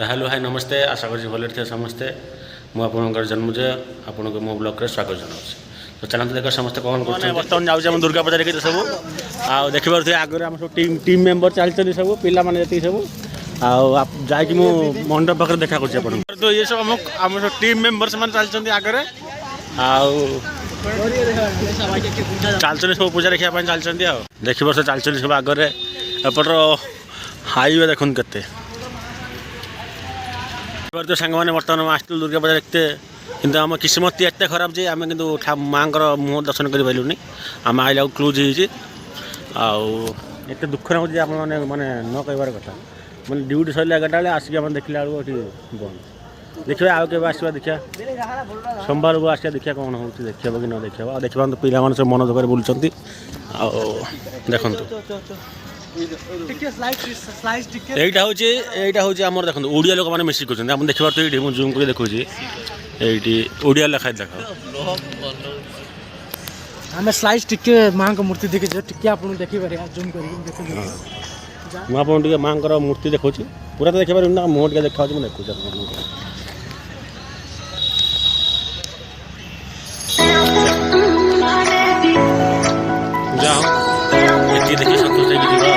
तो hello hi नमस्ते आशा कर भले थे समस्ते मुझे जन्मजय आपन को मो ब्लॉग स्वागत जनाऊँ। तो चलते देख समस्त कौन कर बर्तमान जाऊँ दुर्गा पूजा देखिए सब आ देखिए आगे आम सब टीम मेम्बर चलते सब पिला जी सब आई मंडप पाखे देखा कर तो ये सब आम सब टीम मेम्बर से चलते आगे चलते सब पूजा देखा चलते देख वर्ष चलते सब आगे एपटर हाईवे देखते केते तो सांग मैंने बर्तमान आसलु दुर्गा पूजा देखते किंतु आम किस्मत एत खराब जे आम कि माँ मुँह दर्शन कर पारूनी आम आइला क्लोज होते दुख लागे आप मैंने न कहबार कथा मैंने ड्यूटी सर 11टा बेले आसिक देखला बेलू बंद देखिए आउ के आसवा देखा सोमवार को आसिया देखा कौन हो देखा कि न देखा देखा तो पिला सब मन दुख बुलूँ देखु এইটা হচ্ছে আমার দেখুন ওড়িয়া লোক মানে মিশিকি করছেন আপনি দেখিবার তো এইটি মু জুম করে দেখুছি এইটি ওড়িয়া লেখা দেখ ଆମେ ସ୍ଲାଇସ୍ ଟିକେ ମାଙ୍କ ମୂର୍ତ୍ତି ଦେଖିଛୁ ଟିକେ ଆପଣ ଦେଖିପାରିବେ ଜୁମ୍ କରିକି ଦେଖନ୍ତୁ ମୁଁ ଆପଣ ଟିକେ ମାଙ୍କର ମୂର୍ତ୍ତି ଦେଖୁଛି ପୁରା ତ ଦେଖିପାରିବିନି ନା ମୁହଁ ଟିକେ ଦେଖାଉଛି ମୁଁ ଦେଖୁଛି ଆପଣଙ୍କୁ ଯାଅ ଏଠି ଦେଖି ସନ୍ତୋଷ ହେଇକି ଯିବା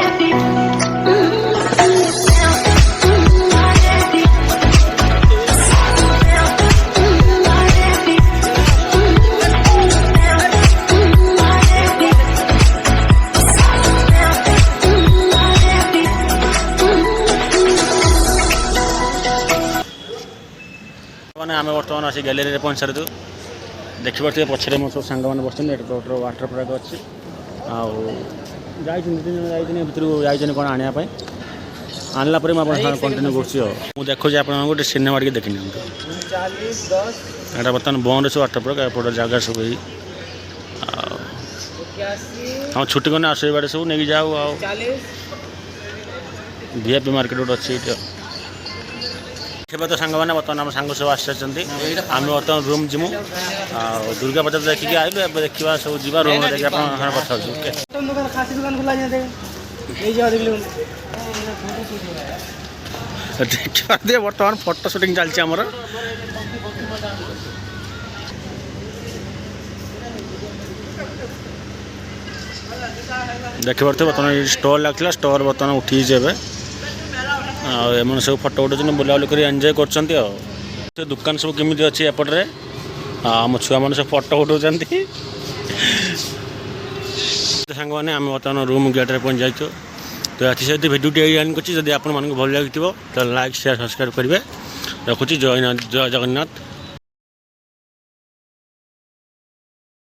आम बर्तमान आसी गैलेरी में पहुँच सारी देखिए पछरे मो सब सांग मैंने बस वाटर पार्क अच्छी जाइए कौन आने आनला कंटिन्यू कर देखुची आप गोटे सिनेमा टे देखनी यहाँ बर्तमान बंद अच्छे वाटर पार्क एपट जगह सब हाँ छुट्टी करने आस बाटे सब नहीं जाओ VIP मार्केट गोटे अच्छी देखिए तो सांग मैंने बर्तमान आम सांग सब आसी आम बर्तमान रूम जीमु दुर्गा पूजा देखिए आइलु ए देखा सब जी रूम देखिए कथा देखिए बर्तमान फोटो शूटिंग चलती आमर देखिए बर्तमान स्टॉल लगता स्टॉल बर्तमान उठी एम सब फटो उठाऊँ बुलाबुली कर एंजॉय कर दुकान सब केमी अच्छी एपटे आम छुआ मैंने सब फटो उठाऊँ सांग मैंने आम बर्तमान रूम गेट्रे पहुँच जाइए तो अच्छी सहित भिडियो एंड कर भल लगी तो लाइक शेयर सब्सक्राइब करेंगे रखुची जय जगन्नाथ।